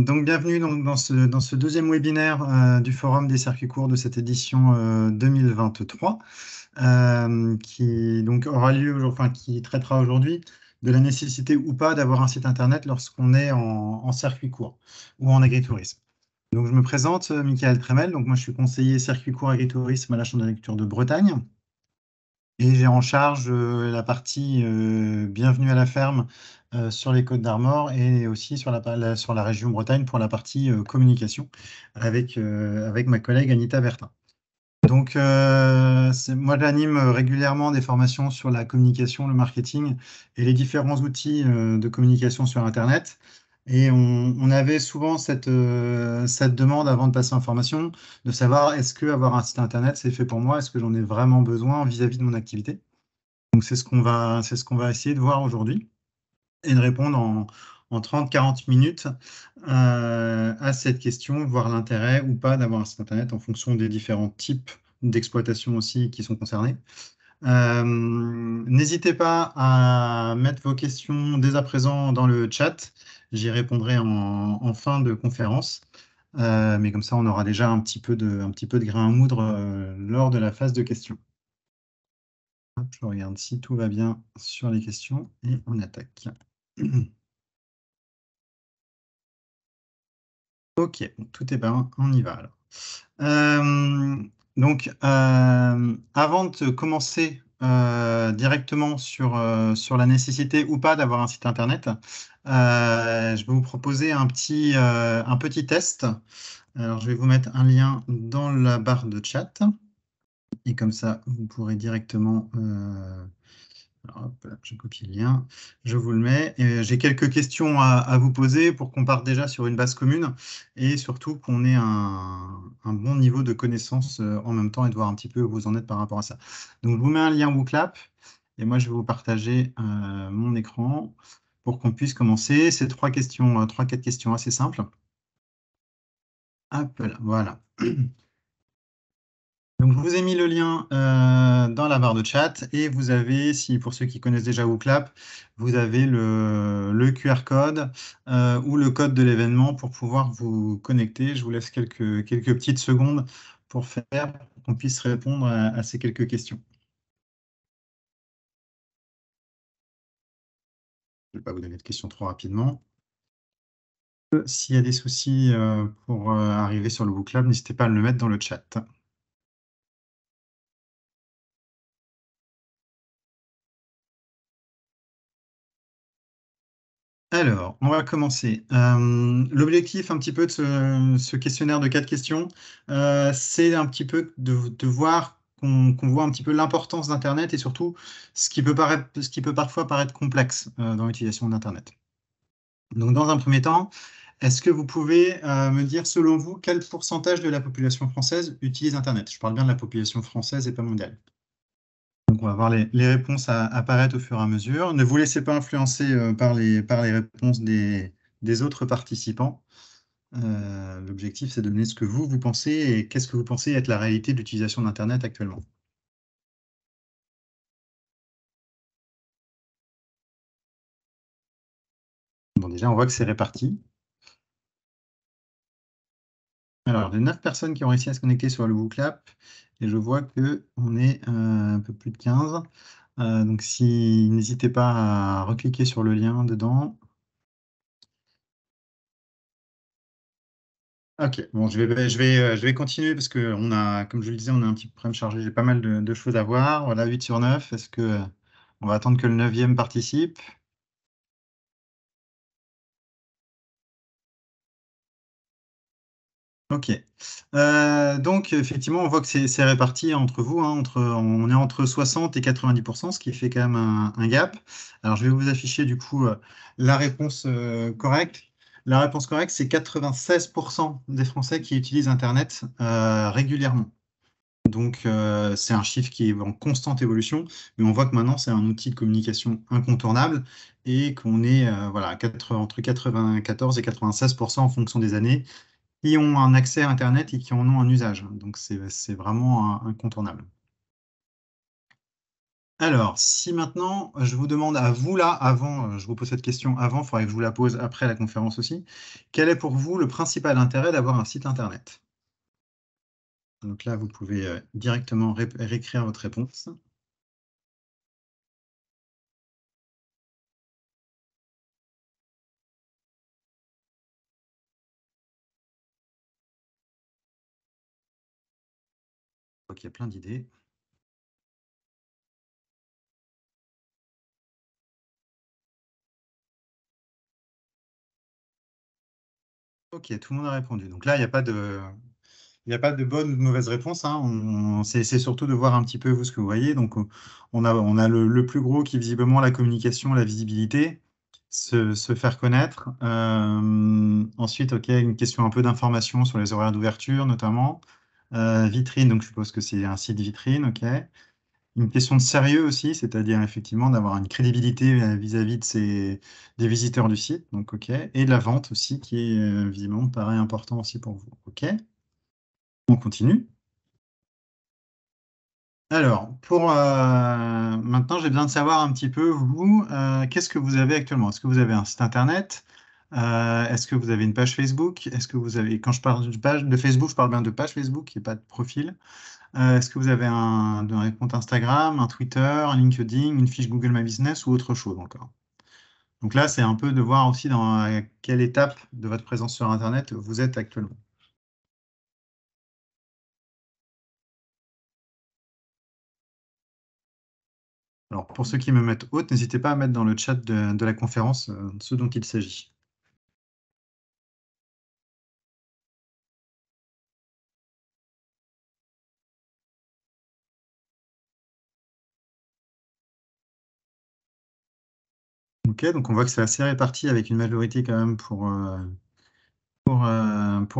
Donc, bienvenue dans ce deuxième webinaire du Forum des circuits courts de cette édition 2023, qui donc aura lieu, qui traitera aujourd'hui de la nécessité ou pas d'avoir un site internet lorsqu'on est en circuit court ou en agritourisme. Donc, je me présente, Michael Tremel. Donc, moi, je suis conseiller circuit court agritourisme à la Chambre d'agriculture de Bretagne. Et j'ai en charge la partie bienvenue à la ferme sur les Côtes d'Armor et aussi sur sur la région Bretagne pour la partie communication avec ma collègue Anita Bertin. Donc, moi, j'anime régulièrement des formations sur la communication, le marketing et les différents outils de communication sur Internet. Et on avait souvent cette demande avant de passer en formation de savoir est-ce que avoir un site Internet, c'est fait pour moi? Est-ce que j'en ai vraiment besoin vis-à-vis de mon activité? Donc, c'est ce qu'on va essayer de voir aujourd'hui et de répondre en 30-40 minutes à cette question, voir l'intérêt ou pas d'avoir un site Internet en fonction des différents types d'exploitation aussi qui sont concernés. N'hésitez pas à mettre vos questions dès à présent dans le chat. J'y répondrai en fin de conférence. Mais comme ça, on aura déjà un petit peu de grain à moudre lors de la phase de questions. Hop, je regarde si tout va bien sur les questions et on attaque. Ok, tout est bien, on y va alors. Avant de commencer directement sur la nécessité ou pas d'avoir un site internet, je vais vous proposer un petit test. Alors, je vais vous mettre un lien dans la barre de chat et comme ça, vous pourrez directement alors, hop, là, je copie le lien, je vous le mets. J'ai quelques questions à vous poser pour qu'on parte déjà sur une base commune et surtout qu'on ait un bon niveau de connaissance en même temps et de voir un petit peu où vous en êtes par rapport à ça. Donc, je vous mets un lien WooClap et moi, je vais vous partager mon écran pour qu'on puisse commencer. C'est trois questions, trois, quatre questions assez simples. Hop là, voilà. Donc, je vous ai mis le lien dans la barre de chat et vous avez, si pour ceux qui connaissent déjà WooClap, vous avez le QR code ou le code de l'événement pour pouvoir vous connecter. Je vous laisse quelques petites secondes pour qu'on puisse répondre à ces quelques questions. Je ne vais pas vous donner de questions trop rapidement. S'il y a des soucis pour arriver sur le WooClap, n'hésitez pas à le mettre dans le chat. Alors, on va commencer. L'objectif un petit peu de ce questionnaire de 4 questions, c'est un petit peu de voir qu'on voit un petit peu l'importance d'Internet et surtout ce qui peut parfois paraître complexe dans l'utilisation d'Internet. Donc, dans un premier temps, est-ce que vous pouvez me dire, selon vous, quel pourcentage de la population française utilise Internet? Je parle bien de la population française et pas mondiale. Donc, on va voir les réponses apparaître au fur et à mesure. Ne vous laissez pas influencer par les réponses des autres participants. L'objectif, c'est de donner ce que vous pensez et qu'est-ce que vous pensez être la réalité de l'utilisation d'Internet actuellement. Bon, déjà, on voit que c'est réparti. Alors, les 9 personnes qui ont réussi à se connecter sur le WooClap, et je vois qu'on est un peu plus de 15. Donc, n'hésitez pas à recliquer sur le lien dedans. Ok, bon, je vais continuer parce que comme je le disais, on a un petit programme chargé, j'ai pas mal de choses à voir. Voilà, 8 sur 9. Est-ce que on va attendre que le 9e participe? Ok. Donc, effectivement, on voit que c'est réparti entre vous, hein, on est entre 60 et 90%, ce qui fait quand même un gap. Alors, je vais vous afficher du coup la réponse correcte. La réponse correcte, c'est 96% des Français qui utilisent Internet régulièrement. Donc, c'est un chiffre qui est en constante évolution, mais on voit que maintenant, c'est un outil de communication incontournable et qu'on est voilà, entre 94 et 96% en fonction des années qui ont un accès à Internet et qui en ont un usage. Donc, c'est vraiment incontournable. Alors, si maintenant je vous demande à vous là, avant, je vous pose cette question avant, il faudrait que je vous la pose après la conférence aussi. Quel est pour vous le principal intérêt d'avoir un site internet? Donc là, vous pouvez directement réécrire votre réponse. Ok, il y a plein d'idées. Ok, tout le monde a répondu. Donc là, il n'y a pas de bonne ou de mauvaise réponse, hein. C'est surtout de voir un petit peu vous ce que vous voyez. Donc on a le plus gros qui est visiblement la communication, la visibilité, se faire connaître. Ensuite, ok, une question un peu d'information sur les horaires d'ouverture notamment. Vitrine, donc je suppose que c'est un site vitrine, ok. Une question de sérieux aussi, c'est-à-dire effectivement d'avoir une crédibilité vis-à-vis des visiteurs du site, donc ok. Et de la vente aussi, qui est visiblement paraît important aussi pour vous, ok. On continue. Alors, maintenant, j'ai besoin de savoir un petit peu, vous, qu'est-ce que vous avez actuellement? Est-ce que vous avez un site internet? Est-ce que vous avez une page Facebook? Est-ce que vous avez, quand je parle de page de Facebook, je parle bien de page Facebook, et pas de profil. Est-ce que vous avez un compte Instagram, un Twitter, un LinkedIn, une fiche Google My Business ou autre chose encore? Donc là, c'est un peu de voir aussi dans quelle étape de votre présence sur Internet vous êtes actuellement. Alors, pour ceux qui me mettent haute, n'hésitez pas à mettre dans le chat de la conférence ce dont il s'agit. Ok, donc on voit que c'est assez réparti avec une majorité quand même pour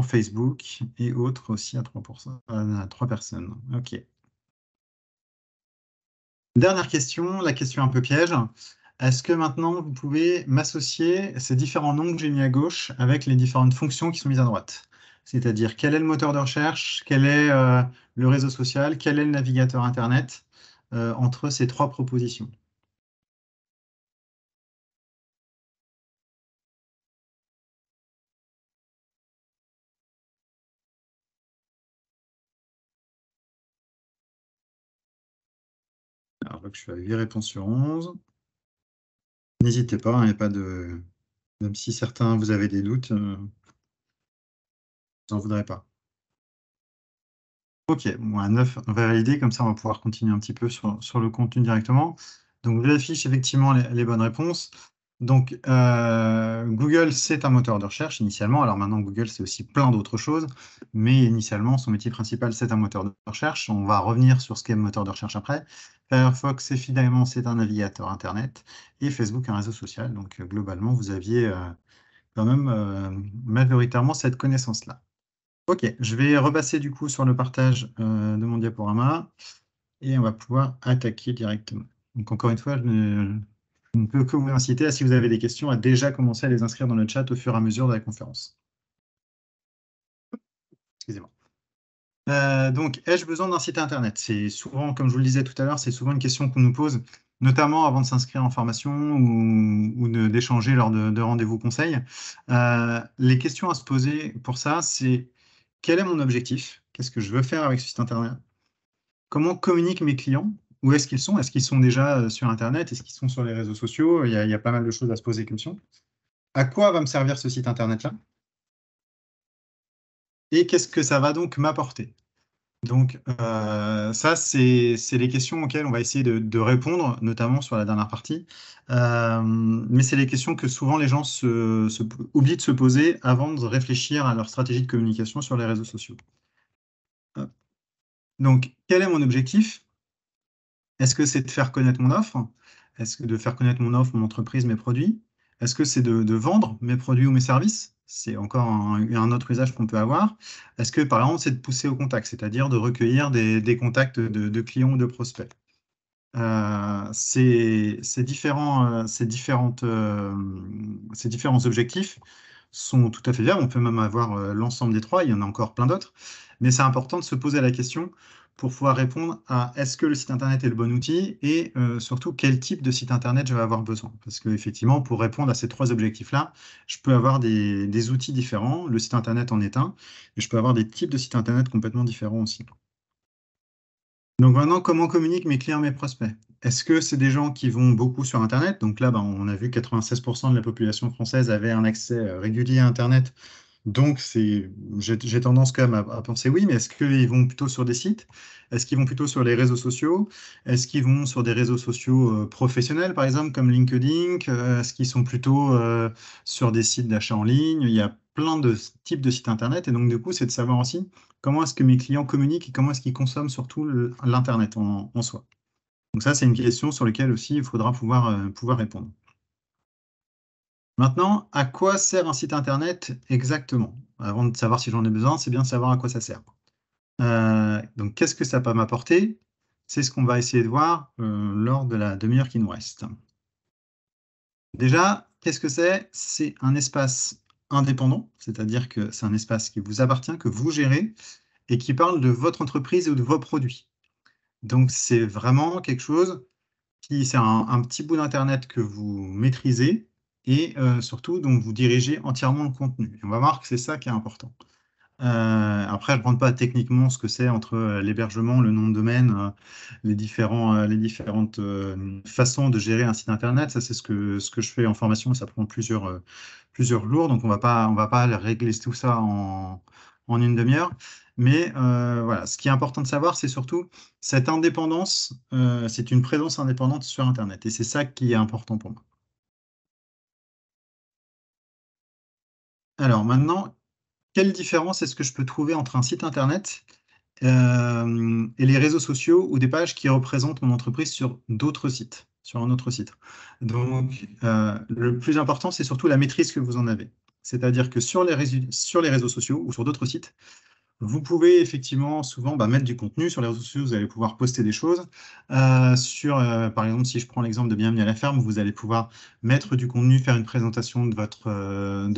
Facebook et autres aussi à 3%, à 3 personnes. Ok. Dernière question, la question un peu piège. Est-ce que maintenant vous pouvez m'associer ces différents noms que j'ai mis à gauche avec les différentes fonctions qui sont mises à droite? C'est-à-dire quel est le moteur de recherche, quel est le réseau social, quel est le navigateur Internet entre ces trois propositions? Alors, je vois que je suis à 8 réponses sur 11. N'hésitez pas, hein, il n'y a pas de... Même si certains, vous avez des doutes, vous n'en voudrez pas. Ok, bon, à 9, on va valider, comme ça on va pouvoir continuer un petit peu sur le contenu directement. Donc, j'affiche effectivement les bonnes réponses. Donc, Google, c'est un moteur de recherche initialement. Alors maintenant, Google, c'est aussi plein d'autres choses. Mais initialement, son métier principal, c'est un moteur de recherche. On va revenir sur ce qu'est le moteur de recherche après. Firefox, finalement, c'est un navigateur Internet. Et Facebook, un réseau social. Donc, globalement, vous aviez quand même majoritairement cette connaissance-là. Ok, je vais repasser du coup sur le partage de mon diaporama et on va pouvoir attaquer directement. Donc encore une fois, je ne peux que vous inciter à, si vous avez des questions, à déjà commencer à les inscrire dans le chat au fur et à mesure de la conférence. Excusez-moi. Donc, ai-je besoin d'un site internet? C'est souvent, comme je vous le disais tout à l'heure, c'est souvent une question qu'on nous pose, notamment avant de s'inscrire en formation ou d'échanger lors de rendez-vous conseils. Les questions à se poser pour ça, c'est quel est mon objectif? Qu'est-ce que je veux faire avec ce site internet? Comment communiquent mes clients? Où est-ce qu'ils sont? Est-ce qu'ils sont déjà sur Internet? Est-ce qu'ils sont sur les réseaux sociaux? Il y a pas mal de choses à se poser comme question. À quoi va me servir ce site Internet-là? Et qu'est-ce que ça va donc m'apporter? Donc, ça, c'est les questions auxquelles on va essayer de répondre, notamment sur la dernière partie. Mais c'est les questions que souvent les gens oublient de se poser avant de réfléchir à leur stratégie de communication sur les réseaux sociaux. Donc, quel est mon objectif? Est-ce que c'est de faire connaître mon offre? Est-ce que de faire connaître mon offre, mon entreprise, mes produits? Est-ce que c'est de vendre mes produits ou mes services? C'est encore un autre usage qu'on peut avoir. Est-ce que, par exemple, c'est de pousser au contact, c'est-à-dire de recueillir des contacts de clients ou de prospects? Ces différents objectifs sont tout à fait viables. On peut même avoir l'ensemble des trois, il y en a encore plein d'autres. Mais c'est important de se poser la question pour pouvoir répondre à est-ce que le site internet est le bon outil et surtout quel type de site internet je vais avoir besoin. Parce qu'effectivement, pour répondre à ces trois objectifs-là, je peux avoir des outils différents. Le site internet en est un, et je peux avoir des types de sites internet complètement différents aussi. Donc maintenant, comment communiquent mes clients, mes prospects? Est-ce que c'est des gens qui vont beaucoup sur Internet? Donc là, ben, on a vu que 96% de la population française avait un accès régulier à Internet. Donc j'ai tendance quand même à penser oui, mais est-ce qu'ils vont plutôt sur des sites? Est-ce qu'ils vont plutôt sur les réseaux sociaux? Est-ce qu'ils vont sur des réseaux sociaux professionnels, par exemple, comme LinkedIn? Est-ce qu'ils sont plutôt sur des sites d'achat en ligne? Il y a plein de types de sites Internet. Et donc, du coup, c'est de savoir aussi comment est-ce que mes clients communiquent et comment est-ce qu'ils consomment surtout l'Internet en soi. Donc ça, c'est une question sur laquelle aussi il faudra pouvoir répondre. Maintenant, à quoi sert un site Internet exactement? Avant de savoir si j'en ai besoin, c'est bien de savoir à quoi ça sert. Donc, qu'est-ce que ça peut m'apporter? C'est ce qu'on va essayer de voir lors de la demi-heure qui nous reste. Déjà, qu'est-ce que c'est? C'est un espace indépendant, c'est-à-dire que c'est un espace qui vous appartient, que vous gérez, et qui parle de votre entreprise ou de vos produits. Donc, c'est vraiment quelque chose c'est un petit bout d'Internet que vous maîtrisez et surtout dont vous dirigez entièrement le contenu. Et on va voir que c'est ça qui est important. Après, je ne rentre pas techniquement ce que c'est entre l'hébergement, le nom de domaine, les différentes façons de gérer un site Internet. Ça, c'est ce que je fais en formation. Ça prend plusieurs jours, donc on va pas régler tout ça en une demi-heure. Mais voilà, ce qui est important de savoir, c'est surtout cette indépendance, c'est une présence indépendante sur Internet. Et c'est ça qui est important pour moi. Alors maintenant, quelle différence est-ce que je peux trouver entre un site Internet et les réseaux sociaux ou des pages qui représentent mon entreprise sur d'autres sites, sur un autre site? Donc, le plus important, c'est surtout la maîtrise que vous en avez. C'est-à-dire que sur les réseaux sociaux ou sur d'autres sites, vous pouvez effectivement souvent mettre du contenu sur les réseaux sociaux, vous allez pouvoir poster des choses. Par exemple, si je prends l'exemple de Bienvenue à la ferme, vous allez pouvoir mettre du contenu, faire une présentation de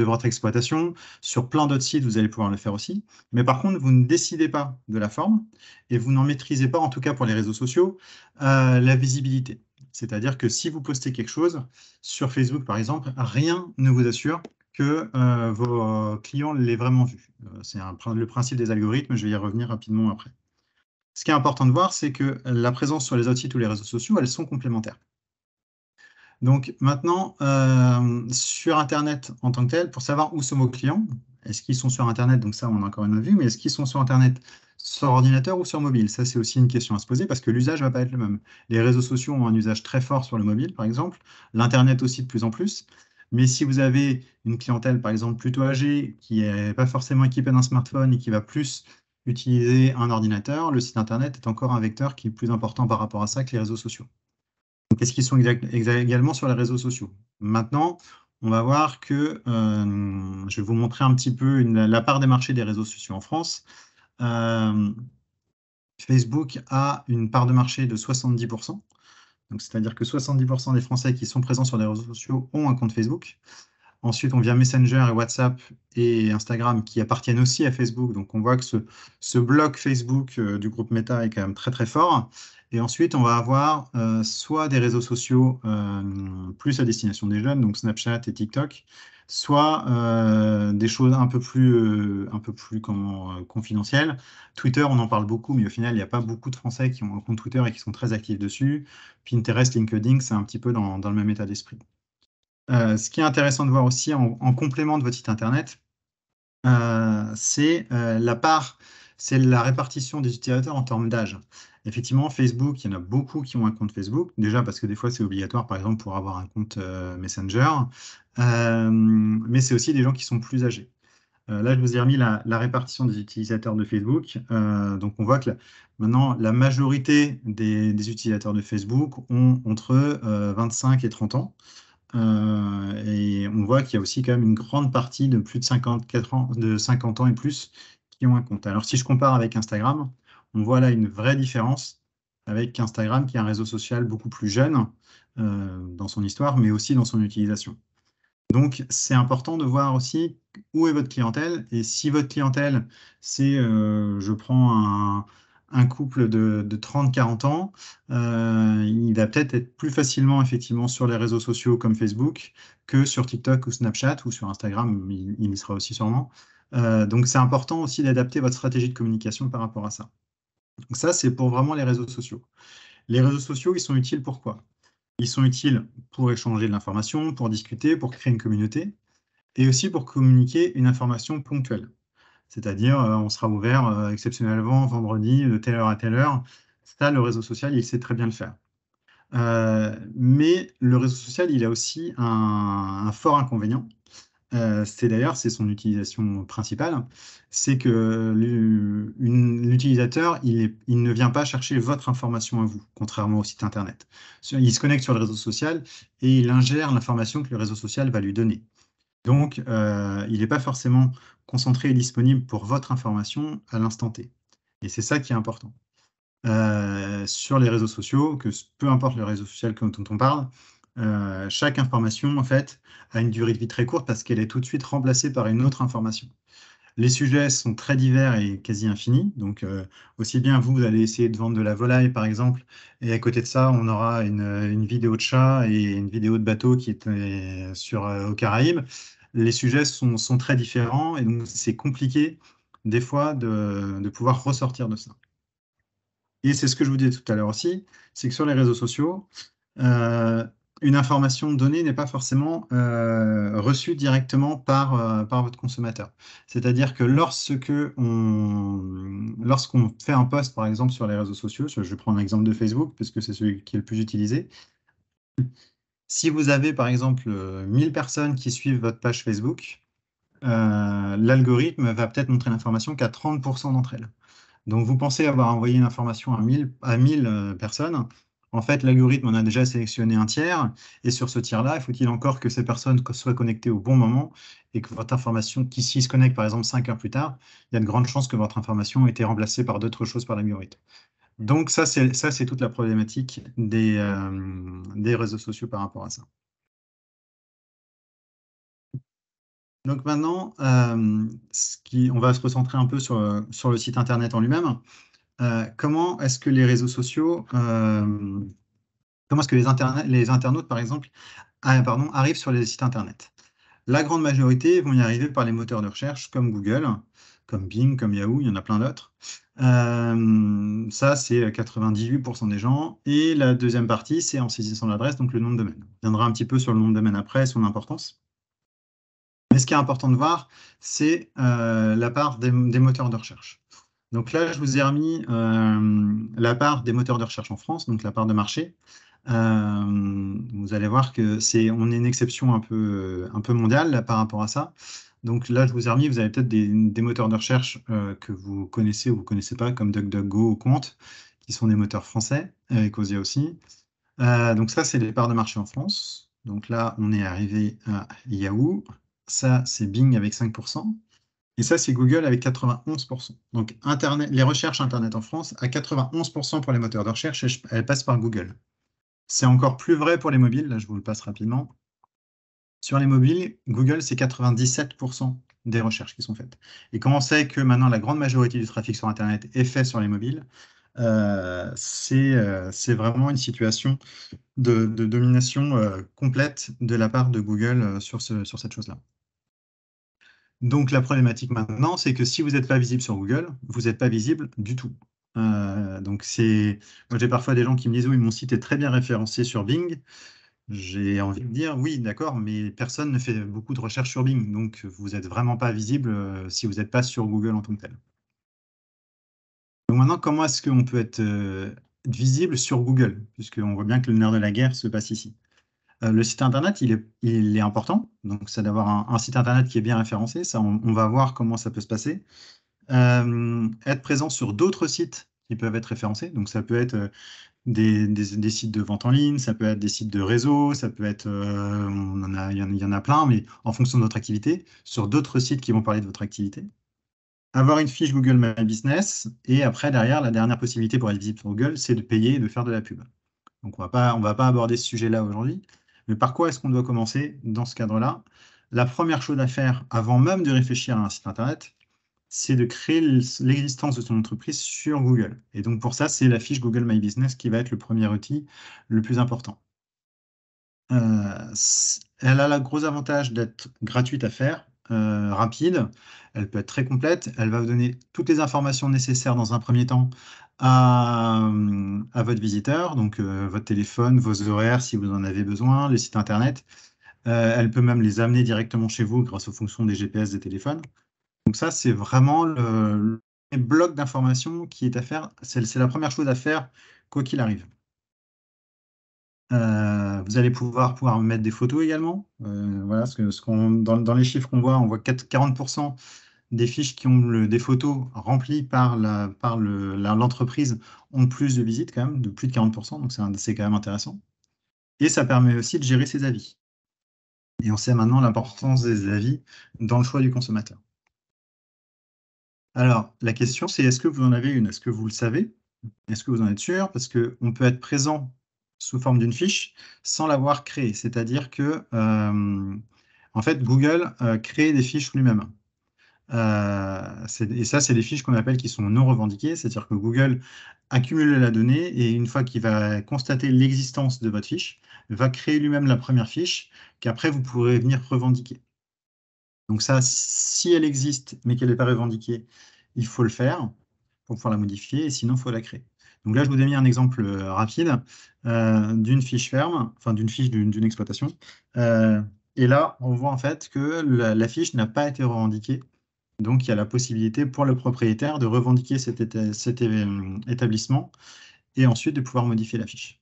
votre exploitation. Sur plein d'autres sites, vous allez pouvoir le faire aussi. Mais par contre, vous ne décidez pas de la forme et vous n'en maîtrisez pas, en tout cas pour les réseaux sociaux, la visibilité. C'est-à-dire que si vous postez quelque chose sur Facebook, par exemple, rien ne vous assure que vos clients l'aient vraiment vu. C'est le principe des algorithmes, je vais y revenir rapidement après. Ce qui est important de voir, c'est que la présence sur les autres sites ou les réseaux sociaux, elles sont complémentaires. Donc maintenant, sur Internet en tant que tel, pour savoir où sont vos clients, est-ce qu'ils sont sur Internet? Donc ça, on a encore une vue, mais est-ce qu'ils sont sur Internet sur ordinateur ou sur mobile? Ça, c'est aussi une question à se poser parce que l'usage ne va pas être le même. Les réseaux sociaux ont un usage très fort sur le mobile, par exemple, l'Internet aussi de plus en plus. Mais si vous avez une clientèle, par exemple, plutôt âgée, qui n'est pas forcément équipée d'un smartphone et qui va plus utiliser un ordinateur, le site Internet est encore un vecteur qui est plus important par rapport à ça que les réseaux sociaux. Qu'est-ce qu'ils sont également sur les réseaux sociaux? Maintenant, on va voir que je vais vous montrer un petit peu la part des marchés des réseaux sociaux en France. Euh, Facebook a une part de marché de 70%. Donc, c'est-à-dire que 70% des Français qui sont présents sur les réseaux sociaux ont un compte Facebook. Ensuite, on vient Messenger et WhatsApp et Instagram qui appartiennent aussi à Facebook. Donc, on voit que ce bloc Facebook du groupe Meta est quand même très, très fort. Et ensuite, on va avoir soit des réseaux sociaux plus à destination des jeunes, donc Snapchat et TikTok, soit des choses un peu plus confidentielles. Twitter, on en parle beaucoup, mais au final, il n'y a pas beaucoup de Français qui ont un compte Twitter et qui sont très actifs dessus. Pinterest, LinkedIn, c'est un petit peu dans le même état d'esprit. Ce qui est intéressant de voir aussi en complément de votre site internet, c'est c'est la répartition des utilisateurs en termes d'âge. Effectivement, Facebook, il y en a beaucoup qui ont un compte Facebook, déjà parce que des fois c'est obligatoire, par exemple, pour avoir un compte Messenger, mais c'est aussi des gens qui sont plus âgés. Là, je vous ai remis la répartition des utilisateurs de Facebook. Donc, on voit que maintenant, la majorité des utilisateurs de Facebook ont entre 25 et 30 ans. Et on voit qu'il y a aussi quand même une grande partie de plus de 54 ans, de 50 ans et plus qui ont un compte. Alors, si je compare avec Instagram, on voit là une vraie différence avec Instagram, qui est un réseau social beaucoup plus jeune dans son histoire, mais aussi dans son utilisation. Donc, c'est important de voir aussi où est votre clientèle. Et si votre clientèle, c'est je prends un couple de 30-40 ans, il va peut-être être plus facilement effectivement sur les réseaux sociaux comme Facebook que sur TikTok ou Snapchat ou sur Instagram, il y sera aussi sûrement. Donc c'est important aussi d'adapter votre stratégie de communication par rapport à ça. Donc ça, c'est pour vraiment les réseaux sociaux. Les réseaux sociaux, ils sont utiles pour quoi? Ils sont utiles pour échanger de l'information, pour discuter, pour créer une communauté, et aussi pour communiquer une information ponctuelle. C'est-à-dire, on sera ouvert exceptionnellement vendredi de telle heure à telle heure. Ça, le réseau social, il sait très bien le faire. Mais le réseau social, il a aussi un fort inconvénient. C'est son utilisation principale. C'est que l'utilisateur, il ne vient pas chercher votre information à vous, contrairement au site Internet. Il se connecte sur le réseau social et il ingère l'information que le réseau social va lui donner. Donc, il n'est pas forcément concentré et disponible pour votre information à l'instant T. Et c'est ça qui est important. Sur les réseaux sociaux, peu importe le réseau social dont on parle, chaque information, en fait, a une durée de vie très courte parce qu'elle est tout de suite remplacée par une autre information. Les sujets sont très divers et quasi infinis. Donc, aussi bien vous allez essayer de vendre de la volaille, par exemple, et à côté de ça, on aura une vidéo de chat et une vidéo de bateau qui est aux Caraïbes. Les sujets sont très différents et donc c'est compliqué des fois de pouvoir ressortir de ça. Et c'est ce que je vous disais tout à l'heure aussi, c'est que sur les réseaux sociaux, euh, une information donnée n'est pas forcément reçue directement par votre consommateur. C'est-à-dire que lorsqu'on fait un post, par exemple, sur les réseaux sociaux, je vais prendre l'exemple de Facebook, parce que c'est celui qui est le plus utilisé. Si vous avez, par exemple, 1000 personnes qui suivent votre page Facebook, l'algorithme va peut-être montrer l'information qu'à 30% d'entre elles. Donc, vous pensez avoir envoyé une information à 1000 personnes. En fait, l'algorithme en a déjà sélectionné un tiers. Et sur ce tiers-là, il faut-il encore que ces personnes soient connectées au bon moment et que votre information, qui s'y se connecte par exemple 5 heures plus tard, il y a de grandes chances que votre information ait été remplacée par d'autres choses par l'algorithme. Donc, ça, c'est toute la problématique des réseaux sociaux par rapport à ça. Donc maintenant, on va se recentrer un peu sur le site Internet en lui-même. Comment est-ce que les réseaux sociaux, comment est-ce que les internautes, par exemple, arrivent sur les sites Internet? La grande majorité vont y arriver par les moteurs de recherche comme Google, comme Bing, comme Yahoo, il y en a plein d'autres. Ça, c'est 98% des gens. Et la deuxième partie, c'est en saisissant l'adresse, donc le nom de domaine. On viendra un petit peu sur le nom de domaine après, son importance. Mais ce qui est important de voir, c'est la part des moteurs de recherche. Donc là, je vous ai remis la part des moteurs de recherche en France, donc la part de marché. Vous allez voir que on est une exception un peu mondiale là, par rapport à ça. Donc là, je vous ai remis, vous avez peut-être des moteurs de recherche que vous connaissez ou vous ne connaissez pas, comme DuckDuckGo ou Quant, qui sont des moteurs français, et Ecosia aussi. Donc ça, c'est les parts de marché en France. Donc là, on est arrivé à Yahoo. Ça, c'est Bing avec 5%. Et ça, c'est Google avec 91%. Donc Internet, les recherches Internet en France, à 91% pour les moteurs de recherche, elles passent par Google. C'est encore plus vrai pour les mobiles. Là, je vous le passe rapidement. Sur les mobiles, Google, c'est 97% des recherches qui sont faites. Et quand on sait que maintenant la grande majorité du trafic sur Internet est fait sur les mobiles, c'est vraiment une situation de domination complète de la part de Google sur cette chose-là. Donc la problématique maintenant, c'est que si vous n'êtes pas visible sur Google, vous n'êtes pas visible du tout. Donc moi j'ai parfois des gens qui me disent oui, mon site est très bien référencé sur Bing. J'ai envie de dire oui, d'accord, mais personne ne fait beaucoup de recherches sur Bing, donc vous n'êtes vraiment pas visible si vous n'êtes pas sur Google en tant que tel. Donc maintenant, comment est-ce qu'on peut être visible sur Google, puisqu'on voit bien que le nerf de la guerre se passe ici. Le site internet, il est important, donc c'est d'avoir un site internet qui est bien référencé, ça on va voir comment ça peut se passer. Être présent sur d'autres sites qui peuvent être référencés, donc ça peut être des sites de vente en ligne, ça peut être des sites de réseau, ça peut être, il y en a plein, mais en fonction de votre activité, sur d'autres sites qui vont parler de votre activité. Avoir une fiche Google My Business, et après, derrière, la dernière possibilité pour être visible sur Google, c'est de payer et de faire de la pub. Donc, on va pas aborder ce sujet-là aujourd'hui, mais par quoi est-ce qu'on doit commencer dans ce cadre-là? La première chose à faire, avant même de réfléchir à un site Internet, c'est de créer l'existence de son entreprise sur Google. Et donc pour ça, c'est la fiche Google My Business qui va être le premier outil le plus important. Elle a le gros avantage d'être gratuite à faire, rapide, elle peut être très complète, elle va vous donner toutes les informations nécessaires dans un premier temps à votre visiteur, donc votre téléphone, vos horaires si vous en avez besoin, les sites internet. Elle peut même les amener directement chez vous grâce aux fonctions des GPS des téléphones. Donc ça, c'est vraiment le bloc d'informations qui est à faire. C'est la première chose à faire, quoi qu'il arrive. Vous allez pouvoir mettre des photos également. Voilà, dans les chiffres qu'on voit, on voit 40% des fiches qui ont des photos remplies par l'entreprise ont plus de visites quand même, de plus de 40%, donc c'est quand même intéressant. Et ça permet aussi de gérer ses avis. Et on sait maintenant l'importance des avis dans le choix du consommateur. Alors, la question, c'est est-ce que vous en avez une? Est-ce que vous le savez? Est-ce que vous en êtes sûr? Parce qu'on peut être présent sous forme d'une fiche sans l'avoir créée. C'est-à-dire que, en fait, Google crée des fiches lui-même. Et ça, c'est des fiches qu'on appelle qui sont non revendiquées. C'est-à-dire que Google accumule la donnée et une fois qu'il va constater l'existence de votre fiche, va créer lui-même la première fiche qu'après, vous pourrez venir revendiquer. Donc ça, si elle existe mais qu'elle n'est pas revendiquée, il faut le faire pour pouvoir la modifier et sinon, il faut la créer. Donc là, je vous ai mis un exemple rapide d'une fiche ferme, enfin d'une fiche d'une exploitation. Et là, on voit en fait que la fiche n'a pas été revendiquée. Donc, il y a la possibilité pour le propriétaire de revendiquer cet établissement et ensuite de pouvoir modifier la fiche.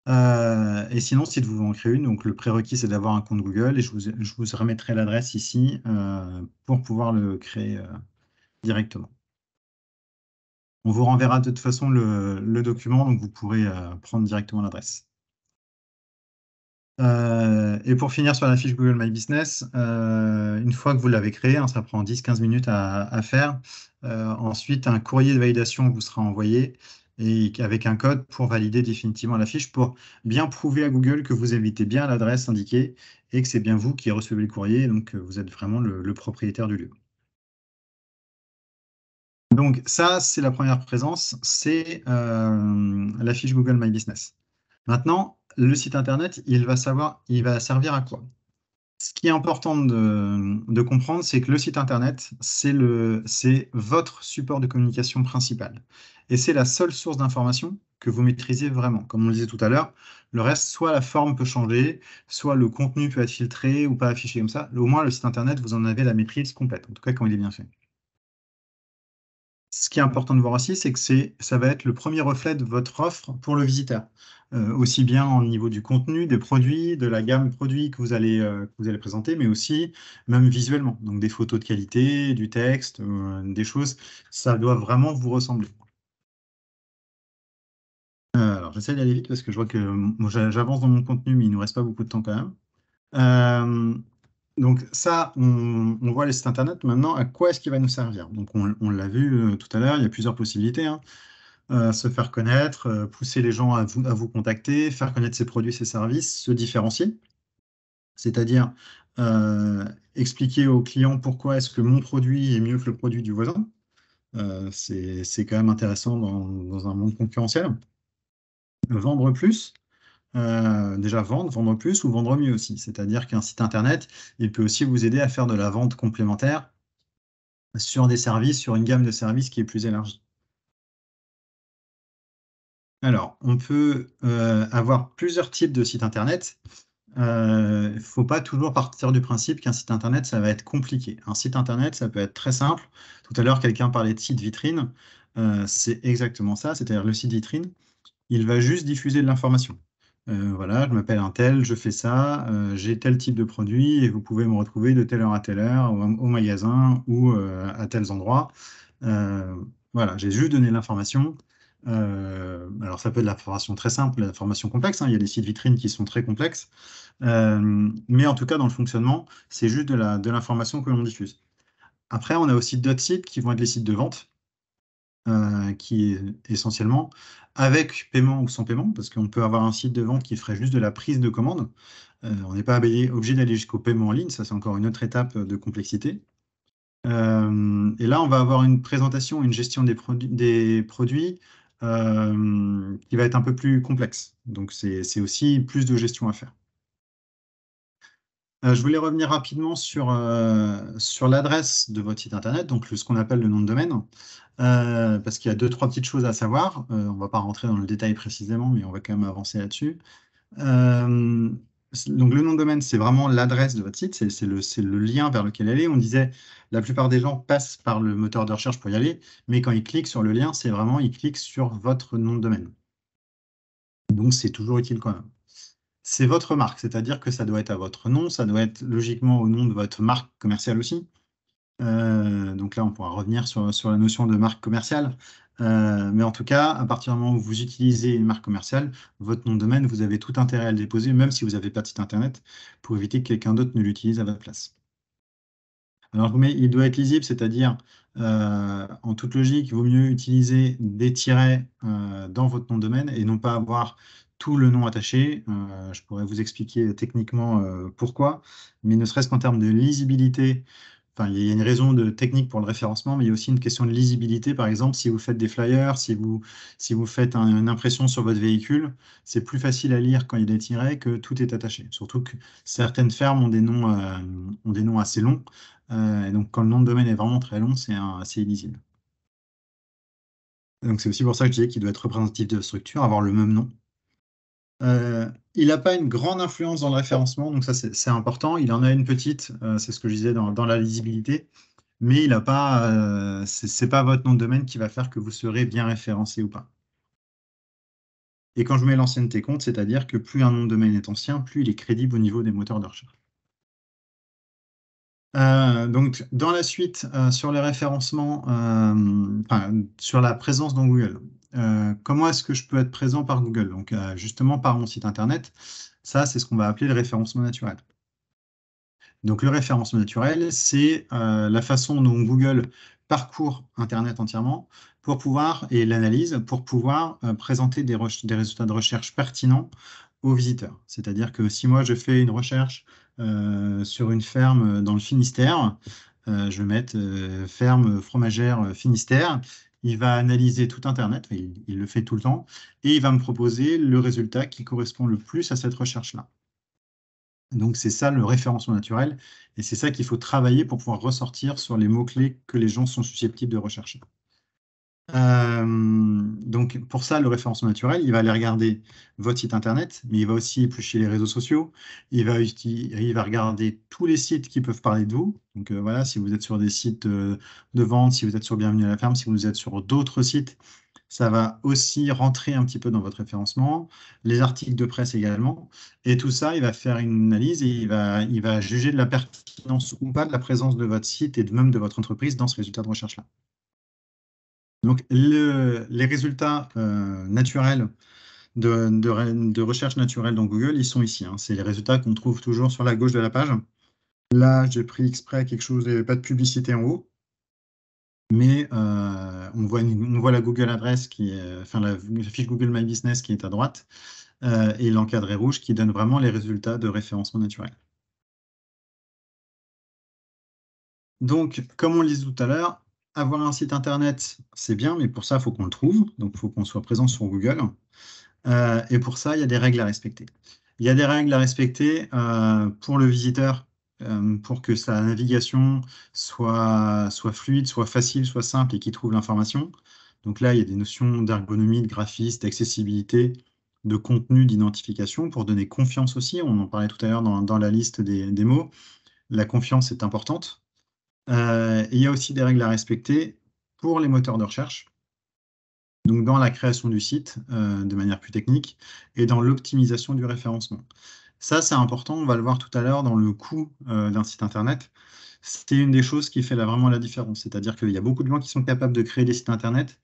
Et sinon, si vous en créez une, donc le prérequis, c'est d'avoir un compte Google et je vous remettrai l'adresse ici pour pouvoir le créer directement. On vous renverra de toute façon le document, donc vous pourrez prendre directement l'adresse. Et pour finir sur la fiche Google My Business, une fois que vous l'avez créée, hein, ça prend 10-15 minutes à faire. Ensuite, un courrier de validation vous sera envoyé et avec un code pour valider définitivement la fiche, pour bien prouver à Google que vous habitez bien à l'adresse indiquée et que c'est bien vous qui recevez le courrier, donc vous êtes vraiment le propriétaire du lieu. Donc ça, c'est la première présence, c'est la fiche Google My Business. Maintenant, le site internet, il va servir à quoi? Ce qui est important de comprendre, c'est que le site internet, c'est votre support de communication principal. Et c'est la seule source d'information que vous maîtrisez vraiment. Comme on le disait tout à l'heure, le reste, soit la forme peut changer, soit le contenu peut être filtré ou pas affiché comme ça. Au moins, le site internet, vous en avez la maîtrise complète, en tout cas quand il est bien fait. Ce qui est important de voir aussi, c'est que ça va être le premier reflet de votre offre pour le visiteur. Aussi bien au niveau du contenu, des produits, de la gamme produits que vous allez présenter, mais aussi même visuellement. Donc des photos de qualité, du texte, des choses, ça doit vraiment vous ressembler. Alors j'essaie d'aller vite parce que je vois que moi, j'avance dans mon contenu, mais il ne nous reste pas beaucoup de temps quand même. Euh, donc ça, on voit les sites internet. Maintenant, à quoi est-ce qu'il va nous servir? Donc on l'a vu tout à l'heure, il y a plusieurs possibilités, hein. Se faire connaître, pousser les gens à vous contacter, faire connaître ses produits, ses services, se différencier, c'est-à-dire expliquer aux clients pourquoi est-ce que mon produit est mieux que le produit du voisin. C'est quand même intéressant dans un monde concurrentiel. Vendre plus, déjà vendre plus ou vendre mieux aussi. C'est-à-dire qu'un site internet, il peut aussi vous aider à faire de la vente complémentaire sur des services, sur une gamme de services qui est plus élargie. Alors, on peut avoir plusieurs types de sites internet. Il ne faut pas toujours partir du principe qu'un site internet, ça va être compliqué. Un site internet, ça peut être très simple. Tout à l'heure, quelqu'un parlait de site vitrine. C'est exactement ça, c'est-à-dire le site vitrine, il va juste diffuser de l'information. Voilà, je m'appelle un tel, je fais ça, j'ai tel type de produit et vous pouvez me retrouver de telle heure à telle heure au magasin ou à tels endroits. Euh, voilà, j'ai juste donné l'information. Alors ça peut être de l'information très simple, de l'information complexe, hein. Il y a des sites vitrines qui sont très complexes. Mais en tout cas, dans le fonctionnement, c'est juste de l'information que l'on diffuse. Après, on a aussi d'autres sites qui vont être les sites de vente, qui est essentiellement avec paiement ou sans paiement, parce qu'on peut avoir un site de vente qui ferait juste de la prise de commande. On n'est pas obligé d'aller jusqu'au paiement en ligne, ça c'est encore une autre étape de complexité. Et là, on va avoir une présentation, une gestion des produits qui va être un peu plus complexe. Donc, c'est aussi plus de gestion à faire. Je voulais revenir rapidement sur l'adresse de votre site internet, donc ce qu'on appelle le nom de domaine, parce qu'il y a deux, trois petites choses à savoir. On ne va pas rentrer dans le détail précisément, mais on va quand même avancer là-dessus. Euh, donc le nom de domaine, c'est vraiment l'adresse de votre site, c'est le lien vers lequel aller. On disait, la plupart des gens passent par le moteur de recherche pour y aller, mais quand ils cliquent sur le lien, c'est vraiment, ils cliquent sur votre nom de domaine. Donc c'est toujours utile quand même. C'est votre marque, c'est-à-dire que ça doit être à votre nom, ça doit être logiquement au nom de votre marque commerciale aussi. Donc là, on pourra revenir sur la notion de marque commerciale. Mais en tout cas, à partir du moment où vous utilisez une marque commerciale, votre nom de domaine, vous avez tout intérêt à le déposer, même si vous n'avez pas de site internet, pour éviter que quelqu'un d'autre ne l'utilise à votre place. Alors, il doit être lisible, c'est-à-dire, en toute logique, il vaut mieux utiliser des tirets dans votre nom de domaine et non pas avoir tout le nom attaché. Je pourrais vous expliquer techniquement pourquoi, mais ne serait-ce qu'en termes de lisibilité, enfin, il y a une raison technique pour le référencement, mais il y a aussi une question de lisibilité. Par exemple, si vous faites des flyers, si vous faites une impression sur votre véhicule, c'est plus facile à lire quand il y a des tirets que tout est attaché. Surtout que certaines fermes ont des noms assez longs. Et donc, quand le nom de domaine est vraiment très long, c'est assez illisible. Donc, c'est aussi pour ça que je disais qu'il doit être représentatif de la structure, avoir le même nom. Il n'a pas une grande influence dans le référencement, donc ça, c'est important. Il en a une petite, c'est ce que je disais dans la lisibilité, mais il n'a pas, c'est pas votre nom de domaine qui va faire que vous serez bien référencé ou pas. Et quand je mets l'ancienneté compte, c'est-à-dire que plus un nom de domaine est ancien, plus il est crédible au niveau des moteurs de recherche. Donc, dans la suite, sur les référencements, enfin, sur la présence dans Google, comment est-ce que je peux être présent par Google? Donc, justement, par mon site Internet, ça, c'est ce qu'on va appeler le référencement naturel. Donc, le référencement naturel, c'est la façon dont Google parcourt Internet entièrement pour pouvoir, et l'analyse, pour pouvoir présenter des résultats de recherche pertinents aux visiteurs. C'est-à-dire que si moi, je fais une recherche sur une ferme dans le Finistère, je vais mettre ferme fromagère Finistère. Il va analyser tout Internet, il le fait tout le temps, et il va me proposer le résultat qui correspond le plus à cette recherche-là. Donc c'est ça le référencement naturel, et c'est ça qu'il faut travailler pour pouvoir ressortir sur les mots-clés que les gens sont susceptibles de rechercher. Donc pour ça, le référencement naturel, il va aller regarder votre site internet, mais il va aussi éplucher les réseaux sociaux. Il va regarder tous les sites qui peuvent parler de vous. Donc voilà, si vous êtes sur des sites de vente, si vous êtes sur Bienvenue à la ferme, si vous êtes sur d'autres sites, ça va aussi rentrer un petit peu dans votre référencement. Les articles de presse également. Et tout ça, il va faire une analyse et il va juger de la pertinence ou pas de la présence de votre site et même de votre entreprise dans ce résultat de recherche-là. Donc, les résultats naturels de recherche naturelle dans Google, ils sont ici, hein. C'est les résultats qu'on trouve toujours sur la gauche de la page. Là, j'ai pris exprès quelque chose, il n'y avait pas de publicité en haut, mais on voit la Google adresse enfin la fiche Google My Business qui est à droite, et l'encadré rouge qui donne vraiment les résultats de référencement naturel. Donc, comme on le disait tout à l'heure, avoir un site internet, c'est bien, mais pour ça, il faut qu'on le trouve. Donc, il faut qu'on soit présent sur Google. Et pour ça, il y a des règles à respecter. Il y a des règles à respecter pour le visiteur, pour que sa navigation soit fluide, soit facile, soit simple et qu'il trouve l'information. Donc là, il y a des notions d'ergonomie, de graphisme, d'accessibilité, de contenu, d'identification pour donner confiance aussi. On en parlait tout à l'heure dans la liste des mots. La confiance est importante. Il y a aussi des règles à respecter pour les moteurs de recherche. Donc dans la création du site de manière plus technique et dans l'optimisation du référencement. Ça, c'est important, on va le voir tout à l'heure dans le coût d'un site internet. C'est une des choses qui fait vraiment la différence. C'est-à-dire qu'il y a beaucoup de gens qui sont capables de créer des sites internet.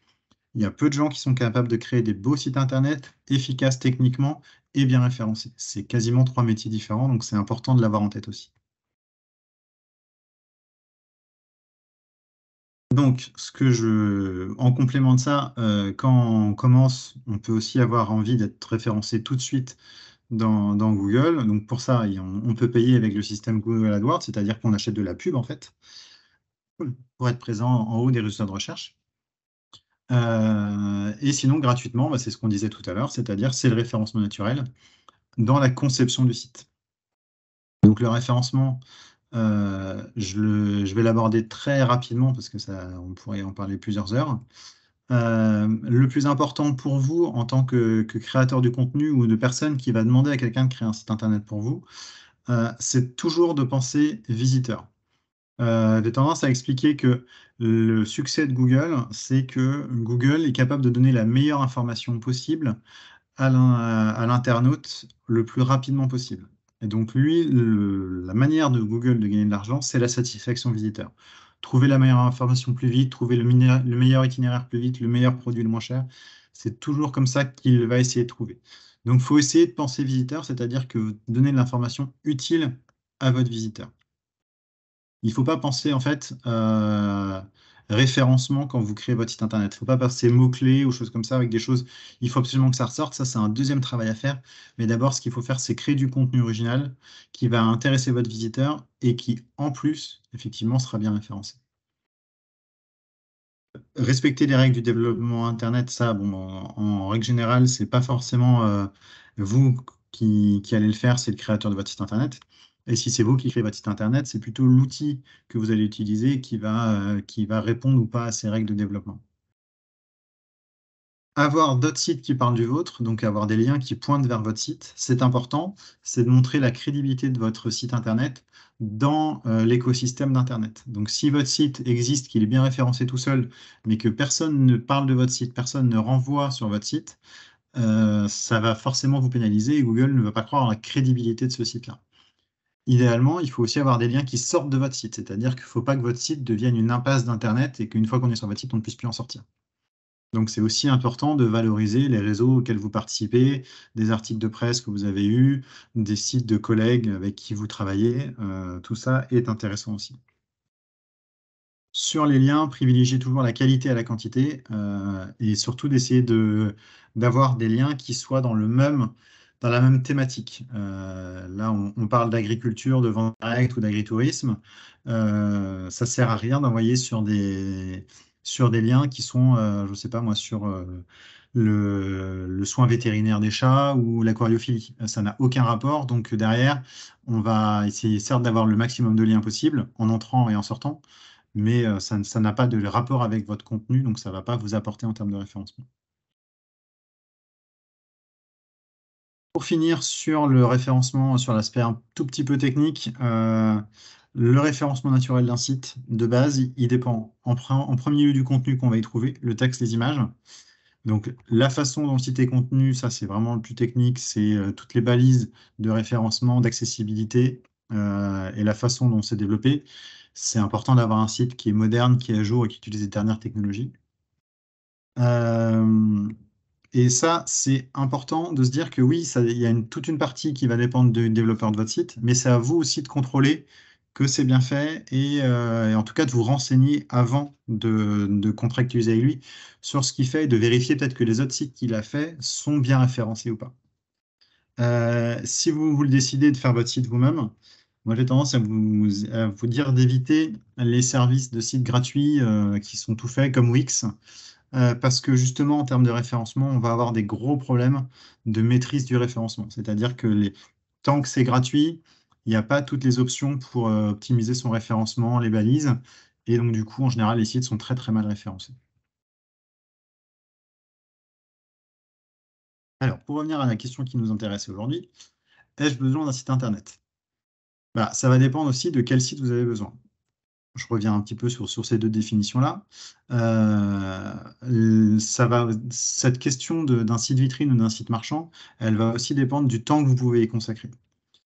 Il y a peu de gens qui sont capables de créer des beaux sites internet, efficaces techniquement et bien référencés. C'est quasiment trois métiers différents, donc c'est important de l'avoir en tête aussi. Donc, en complément de ça, quand on commence, on peut aussi avoir envie d'être référencé tout de suite dans Google. Donc, pour ça, on peut payer avec le système Google AdWords, c'est-à-dire qu'on achète de la pub, en fait. pour être présent en haut des résultats de recherche. Et sinon, gratuitement, c'est ce qu'on disait tout à l'heure, c'est-à-dire c'est le référencement naturel dans la conception du site. Donc le référencement, je vais l'aborder très rapidement parce que on pourrait en parler plusieurs heures. Le plus important pour vous en tant que créateur du contenu ou de personne qui va demander à quelqu'un de créer un site internet pour vous, c'est toujours de penser visiteur. J'ai tendance à expliquer que le succès de Google, c'est que Google est capable de donner la meilleure information possible à l'internaute le plus rapidement possible. Et donc lui, la manière de Google de gagner de l'argent, c'est la satisfaction visiteur. Trouver la meilleure information plus vite, trouver le meilleur itinéraire plus vite, le meilleur produit le moins cher, c'est toujours comme ça qu'il va essayer de trouver. Donc il faut essayer de penser visiteur, c'est-à-dire que vous donnez de l'information utile à votre visiteur. Il ne faut pas penser en fait référencement quand vous créez votre site internet. Il ne faut pas passer mots-clés ou choses comme ça avec des choses. Il faut absolument que ça ressorte. Ça, c'est un deuxième travail à faire. Mais d'abord, ce qu'il faut faire, c'est créer du contenu original qui va intéresser votre visiteur et qui, en plus, effectivement, sera bien référencé. Respecter les règles du développement Internet, ça, bon, en règle générale, c'est pas forcément vous qui allez le faire, c'est le créateur de votre site Internet. Et si c'est vous qui créez votre site Internet, c'est plutôt l'outil que vous allez utiliser qui va répondre ou pas à ces règles de développement. Avoir d'autres sites qui parlent du vôtre, donc avoir des liens qui pointent vers votre site, c'est important. C'est de montrer la crédibilité de votre site Internet dans l'écosystème d'Internet. Donc si votre site existe, qu'il est bien référencé tout seul, mais que personne ne parle de votre site, personne ne renvoie sur votre site, ça va forcément vous pénaliser et Google ne va pas croire en la crédibilité de ce site-là. Idéalement, il faut aussi avoir des liens qui sortent de votre site, c'est-à-dire qu'il ne faut pas que votre site devienne une impasse d'Internet et qu'une fois qu'on est sur votre site, on ne puisse plus en sortir. Donc, c'est aussi important de valoriser les réseaux auxquels vous participez, des articles de presse que vous avez eus, des sites de collègues avec qui vous travaillez. Tout ça est intéressant aussi. Sur les liens, privilégiez toujours la qualité à la quantité et surtout d'essayer d'avoir des liens qui soient dans dans la même thématique. Là, on parle d'agriculture, de vente directe ou d'agritourisme. Ça sert à rien d'envoyer sur des liens qui sont, je ne sais pas moi, sur le soin vétérinaire des chats ou l'aquariophilie. Ça n'a aucun rapport. Donc derrière, on va essayer certes d'avoir le maximum de liens possible en entrant et en sortant, mais ça n'a pas de rapport avec votre contenu, donc ça ne va pas vous apporter en termes de référencement. Pour finir sur le référencement, sur l'aspect un tout petit peu technique, le référencement naturel d'un site, de base, il dépend en premier lieu du contenu qu'on va y trouver, le texte, les images. Donc la façon dont le site est contenu, ça c'est vraiment le plus technique, c'est toutes les balises de référencement, d'accessibilité et la façon dont c'est développé. C'est important d'avoir un site qui est moderne, qui est à jour et qui utilise les dernières technologies. Euh, et ça, c'est important de se dire que oui, il y a toute une partie qui va dépendre du développeur de votre site, mais c'est à vous aussi de contrôler que c'est bien fait et en tout cas de vous renseigner avant de contractualiser avec lui sur ce qu'il fait et de vérifier peut-être que les autres sites qu'il a fait sont bien référencés ou pas. Si vous le décidez de faire votre site vous-même, moi j'ai tendance à vous dire d'éviter les services de sites gratuits qui sont tout faits comme Wix. Parce que justement, en termes de référencement, on va avoir des gros problèmes de maîtrise du référencement. C'est-à-dire que tant que c'est gratuit, il n'y a pas toutes les options pour optimiser son référencement, les balises. Et donc, du coup, en général, les sites sont très, très mal référencés. Alors, pour revenir à la question qui nous intéresse aujourd'hui, ai-je besoin d'un site Internet? Ça va dépendre aussi de quel site vous avez besoin. Je reviens un petit peu sur ces deux définitions-là. Cette question d'un site vitrine ou d'un site marchand, elle va aussi dépendre du temps que vous pouvez y consacrer.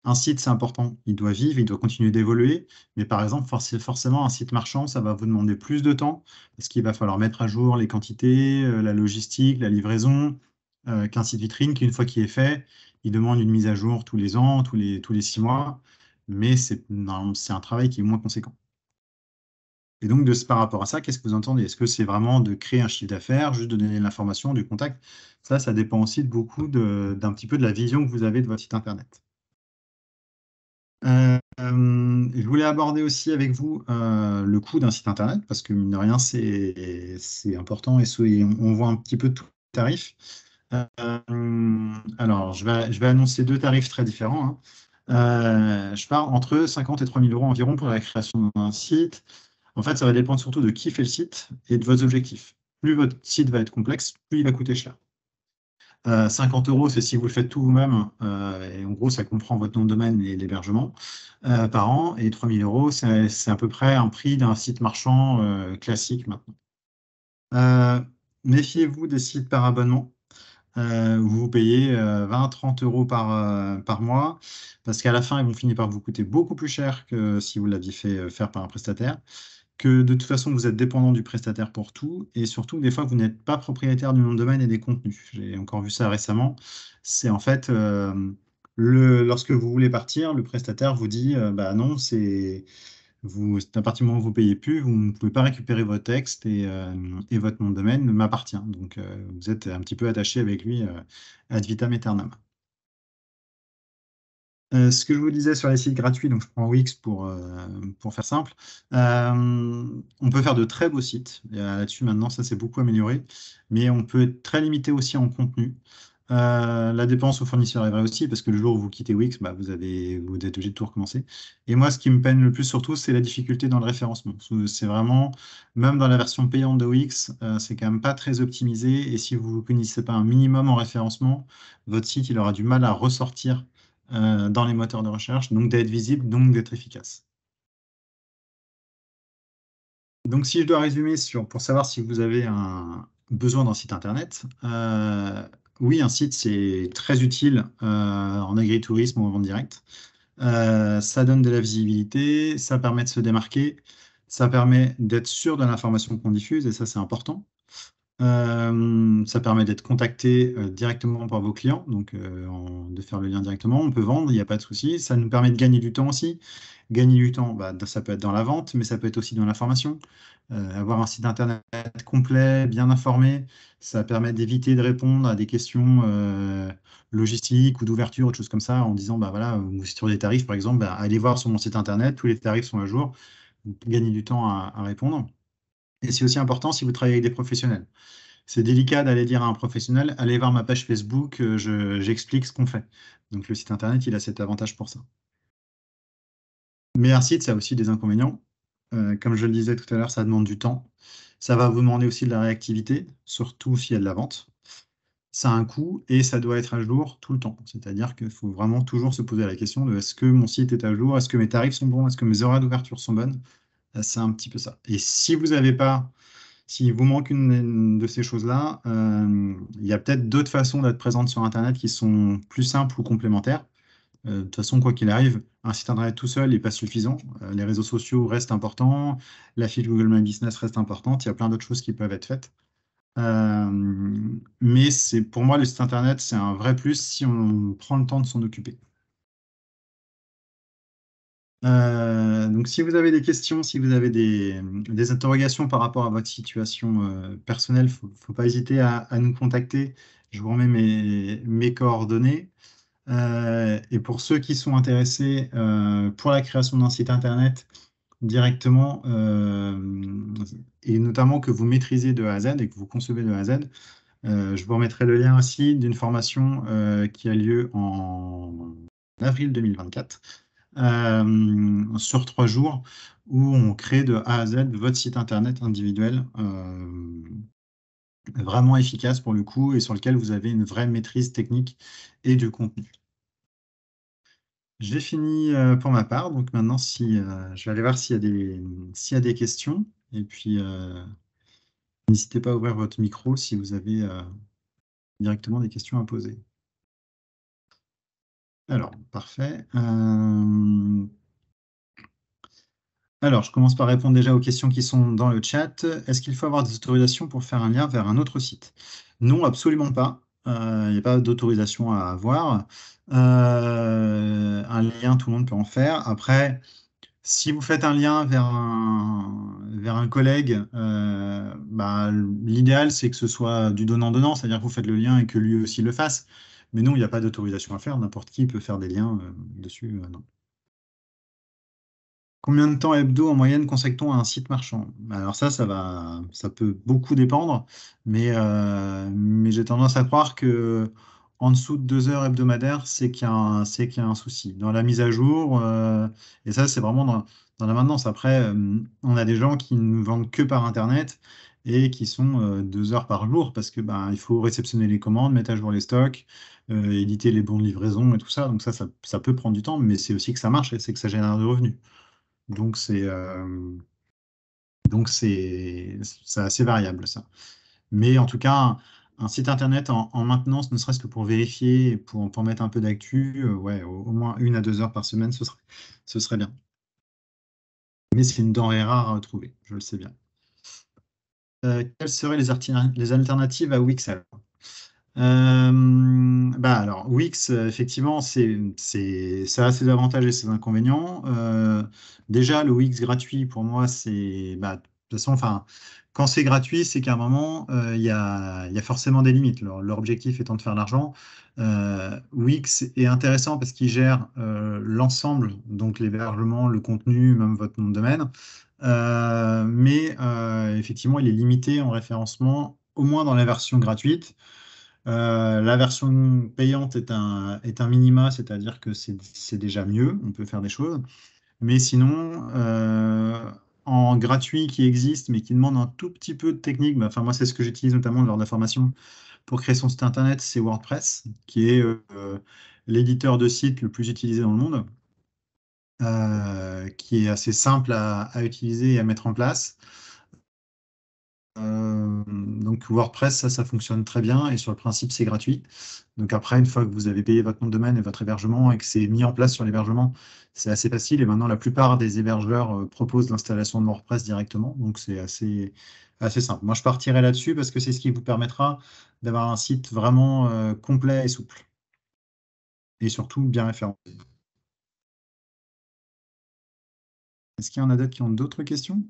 Un site, c'est important, il doit vivre, il doit continuer d'évoluer, mais par exemple, forcément, un site marchand, ça va vous demander plus de temps, parce qu'il va falloir mettre à jour les quantités, la logistique, la livraison, qu'un site vitrine, qui une fois qu'il est fait, il demande une mise à jour tous les ans, tous les 6 mois, mais c'est un travail qui est moins conséquent. Et donc, par rapport à ça, qu'est-ce que vous entendez? Est-ce que c'est vraiment de créer un chiffre d'affaires, juste de donner de l'information, du contact? Ça dépend aussi de beaucoup d'un petit peu de la vision que vous avez de votre site Internet. Je voulais aborder aussi avec vous le coût d'un site internet, parce que mine de rien, c'est important et on voit un petit peu tous les tarifs. Alors, je vais annoncer deux tarifs très différents, hein. Je pars entre 50 et 3 000 euros environ pour la création d'un site. En fait, ça va dépendre surtout de qui fait le site et de vos objectifs. Plus votre site va être complexe, plus il va coûter cher. 50 euros, c'est si vous le faites tout vous-même. Et en gros, ça comprend votre nom de domaine et l'hébergement par an. Et 3 000 euros, c'est à peu près un prix d'un site marchand classique maintenant. Euh, Méfiez-vous des sites par abonnement. Où vous payez 20-30 euros par mois, parce qu'à la fin, ils vont finir par vous coûter beaucoup plus cher que si vous l'aviez fait faire par un prestataire, que de toute façon, vous êtes dépendant du prestataire pour tout, et surtout, des fois, vous n'êtes pas propriétaire du nom de domaine et des contenus. J'ai encore vu ça récemment. C'est en fait, lorsque vous voulez partir, le prestataire vous dit, bah non, à partir du moment où vous payez plus, vous ne pouvez pas récupérer vos textes et votre nom de domaine m'appartient. Donc, vous êtes un petit peu attaché avec lui ad vitam aeternam. Ce que je vous disais sur les sites gratuits, donc je prends Wix pour faire simple. On peut faire de très beaux sites. Là-dessus, maintenant, ça s'est beaucoup amélioré. Mais on peut être très limité aussi en contenu. La dépense au fournisseur est vraie aussi, parce que le jour où vous quittez Wix, bah, vous êtes obligé de tout recommencer. Et moi, ce qui me peine le plus surtout, c'est la difficulté dans le référencement. C'est vraiment, même dans la version payante de Wix, c'est quand même pas très optimisé. Et si vous ne connaissez pas un minimum en référencement, votre site, il aura du mal à ressortir dans les moteurs de recherche, donc d'être visible, donc d'être efficace. Donc, si je dois résumer pour savoir si vous avez un besoin d'un site internet, oui, un site, c'est très utile en agritourisme ou en vente directe. Ça donne de la visibilité, ça permet de se démarquer, ça permet d'être sûr de l'information qu'on diffuse, et ça, c'est important. Ça permet d'être contacté directement par vos clients, donc de faire le lien directement. On peut vendre, il n'y a pas de souci. Ça nous permet de gagner du temps aussi. Gagner du temps, bah, ça peut être dans la vente, mais ça peut être aussi dans l'information. Avoir un site internet complet, bien informé, ça permet d'éviter de répondre à des questions logistiques ou d'ouverture, autre chose comme ça, en disant, bah voilà, sur des tarifs, par exemple, bah, allez voir sur mon site internet, tous les tarifs sont à jour. Gagner du temps à répondre. Et c'est aussi important si vous travaillez avec des professionnels. C'est délicat d'aller dire à un professionnel, allez voir ma page Facebook, j'explique ce qu'on fait. Donc le site internet, il a cet avantage pour ça. Mais un site, ça a aussi des inconvénients. Comme je le disais tout à l'heure, ça demande du temps. Ça va vous demander aussi de la réactivité, surtout s'il y a de la vente. Ça a un coût et ça doit être à jour tout le temps. C'est-à-dire qu'il faut vraiment toujours se poser la question de est-ce que mon site est à jour, est-ce que mes tarifs sont bons, est-ce que mes horaires d'ouverture sont bonnes. C'est un petit peu ça. Et si vous n'avez pas S'il vous manque une de ces choses-là, il y a peut-être d'autres façons d'être présente sur Internet qui sont plus simples ou complémentaires. De toute façon, quoi qu'il arrive, un site Internet tout seul n'est pas suffisant. Les réseaux sociaux restent importants, la fiche Google My Business reste importante, il y a plein d'autres choses qui peuvent être faites. Euh, mais pour moi, le site Internet, c'est un vrai plus si on prend le temps de s'en occuper. Donc, si vous avez des questions, si vous avez des interrogations par rapport à votre situation personnelle, il ne faut pas hésiter à nous contacter. Je vous remets mes coordonnées. Et pour ceux qui sont intéressés pour la création d'un site internet directement, et notamment que vous maîtrisez de A à Z et que vous concevez de A à Z, je vous remettrai le lien aussi d'une formation qui a lieu en avril 2024 sur 3 jours où on crée de A à Z votre site internet individuel vraiment efficace pour le coup et sur lequel vous avez une vraie maîtrise technique et du contenu. J'ai fini pour ma part, donc maintenant je vais aller voir s'il y a des questions et puis n'hésitez pas à ouvrir votre micro si vous avez directement des questions à poser. Alors, parfait. Alors, je commence par répondre déjà aux questions qui sont dans le chat. Est-ce qu'il faut avoir des autorisations pour faire un lien vers un autre site? Non, absolument pas. Il n'y a pas d'autorisation à avoir. Un lien, tout le monde peut en faire. Après, si vous faites un lien vers un collègue, bah, l'idéal, c'est que ce soit du donnant-donnant, c'est-à-dire que vous faites le lien et que lui aussi le fasse. Mais non, il n'y a pas d'autorisation à faire. N'importe qui peut faire des liens dessus. Non. Combien de temps hebdo en moyenne consacre-t-on à un site marchand? Alors ça peut beaucoup dépendre, mais j'ai tendance à croire que en dessous de 2 heures hebdomadaires, c'est qu'il y a un souci. Dans la mise à jour, et ça c'est vraiment dans la maintenance. Après, on a des gens qui ne vendent que par Internet et qui sont 2 heures par jour parce que il faut réceptionner les commandes, mettre à jour les stocks, éditer les bons de livraison et tout ça. Donc ça peut prendre du temps, mais c'est aussi que ça marche et c'est que ça génère des revenus. Donc c'est assez variable ça. Mais en tout cas, un site internet en maintenance, ne serait-ce que pour vérifier, et pour mettre un peu d'actu, ouais, au moins 1 à 2 heures par semaine, ce serait bien. Mais c'est une denrée rare à trouver, je le sais bien. Quelles seraient les alternatives à Wix alors? Alors, Wix, effectivement, ça a ses avantages et ses inconvénients. Déjà, le Wix gratuit, pour moi, de toute façon, enfin, quand c'est gratuit, c'est qu'à un moment, il y a forcément des limites. Leur objectif étant de faire de l'argent. Wix est intéressant parce qu'il gère l'ensemble, donc l'hébergement, le contenu, même votre nom de domaine. Mais effectivement, il est limité en référencement, au moins dans la version gratuite. La version payante est un minima, c'est-à-dire que c'est déjà mieux, on peut faire des choses. Mais sinon, en gratuit qui existe, mais qui demande un tout petit peu de technique, enfin, moi, c'est ce que j'utilise notamment lors de la formation pour créer son site internet, c'est WordPress, qui est l'éditeur de site le plus utilisé dans le monde, qui est assez simple à utiliser et à mettre en place. Donc WordPress, ça fonctionne très bien et sur le principe, c'est gratuit. Donc après, une fois que vous avez payé votre nom de domaine et votre hébergement et que c'est mis en place sur l'hébergement, c'est assez facile. Et maintenant, la plupart des hébergeurs proposent l'installation de WordPress directement. Donc c'est assez simple. Moi, je partirai là-dessus parce que c'est ce qui vous permettra d'avoir un site vraiment complet et souple. Et surtout bien référencé. Est-ce qu'il y en a d'autres qui ont d'autres questions?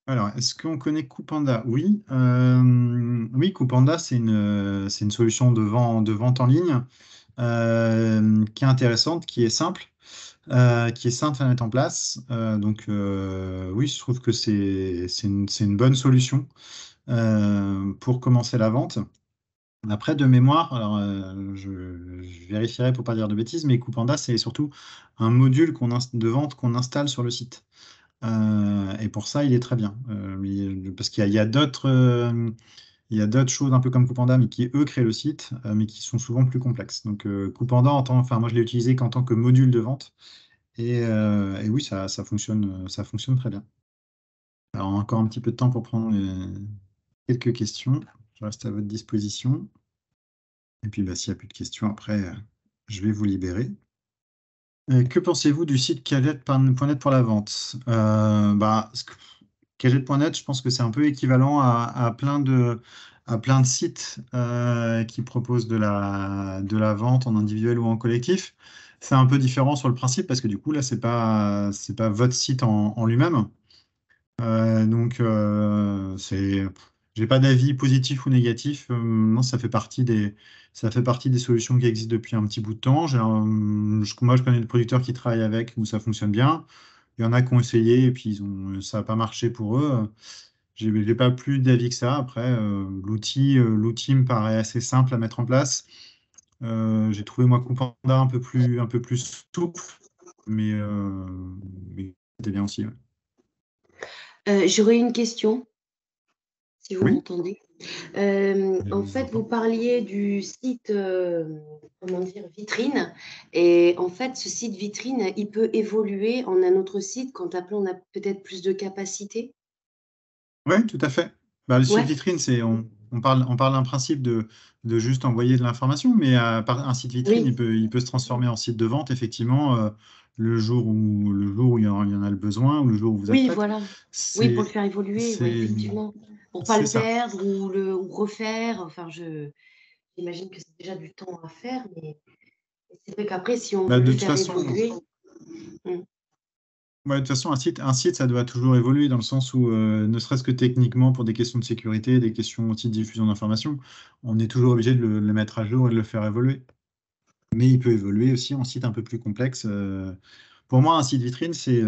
Alors, est-ce qu'on connaît Coupanda? Oui, oui, Coupanda, c'est une solution de vente en ligne qui est intéressante, qui est simple à mettre en place. Donc, oui, je trouve que c'est une bonne solution pour commencer la vente. Après, de mémoire, alors, je vérifierai pour pas dire de bêtises, mais Coupanda, c'est surtout un module de vente qu'on installe sur le site. Et pour ça, il est très bien. Parce qu'il y a d'autres choses un peu comme Coupanda, mais qui, eux, créent le site, mais qui sont souvent plus complexes. Donc, Coupanda, enfin, moi, je l'ai utilisé qu'en tant que module de vente. Et oui, ça fonctionne très bien. Alors, encore un petit peu de temps pour prendre quelques questions. Je reste à votre disposition. Et puis, s'il n'y a plus de questions, après, je vais vous libérer. Que pensez-vous du site Quagette.net pour la vente? Quagette.net, je pense que c'est un peu équivalent à plein de sites qui proposent de la vente en individuel ou en collectif. C'est un peu différent sur le principe parce que du coup, là, c'est pas votre site en lui-même. Donc, j'ai pas d'avis positif ou négatif. Non, ça fait partie des solutions qui existent depuis un petit bout de temps. Moi, je connais des producteurs qui travaillent avec où ça fonctionne bien. Il y en a qui ont essayé et puis ça n'a pas marché pour eux. J'ai pas plus d'avis que ça. Après, l'outil me paraît assez simple à mettre en place. J'ai trouvé moi Coupanda un peu plus souple, mais c'était bien aussi. Ouais. J'aurais une question, si vous Oui, m'entendez. je En vous fait, vous entends. parliez du site, comment dire? Vitrine et en fait, ce site vitrine, il peut évoluer en un autre site quand après on a peut-être plus de capacité? Oui, tout à fait. Le site Ouais? vitrine, on parle d'un principe de juste envoyer de l'information, mais un site vitrine, il Oui, peut, il peut se transformer en site de vente, effectivement, le jour où il y en a le besoin, ou le jour où vous êtes oui, prête. voilà. Oui, pour le C'est, faire évoluer, ouais, c'est, effectivement. Pour pas c'est le ça. perdre ou refaire, enfin j'imagine que c'est déjà du temps à faire, mais c'est vrai qu'après si on veut De le toute faire façon, évoluer, mmh, ouais, de toute façon, un site, ça doit toujours évoluer dans le sens où, ne serait-ce que techniquement, pour des questions de sécurité, des questions aussi de diffusion d'informations, on est toujours obligé de le mettre à jour et de le faire évoluer. Mais il peut évoluer aussi en site un peu plus complexe. Pour moi, un site vitrine, c'est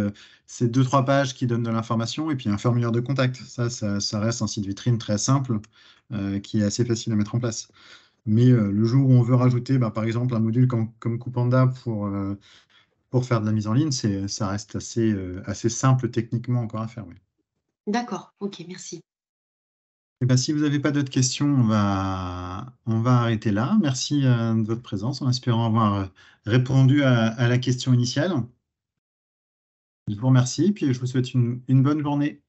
2-3 pages qui donnent de l'information et puis un formulaire de contact. Ça reste un site vitrine très simple qui est assez facile à mettre en place. Mais le jour où on veut rajouter, par exemple, un module comme Coupanda pour faire de la mise en ligne, ça reste assez simple techniquement encore à faire. Oui. D'accord, ok, merci. Eh ben, si vous n'avez pas d'autres questions, on va arrêter là. Merci de votre présence, en espérant avoir répondu à la question initiale. Je vous remercie, puis je vous souhaite une bonne journée.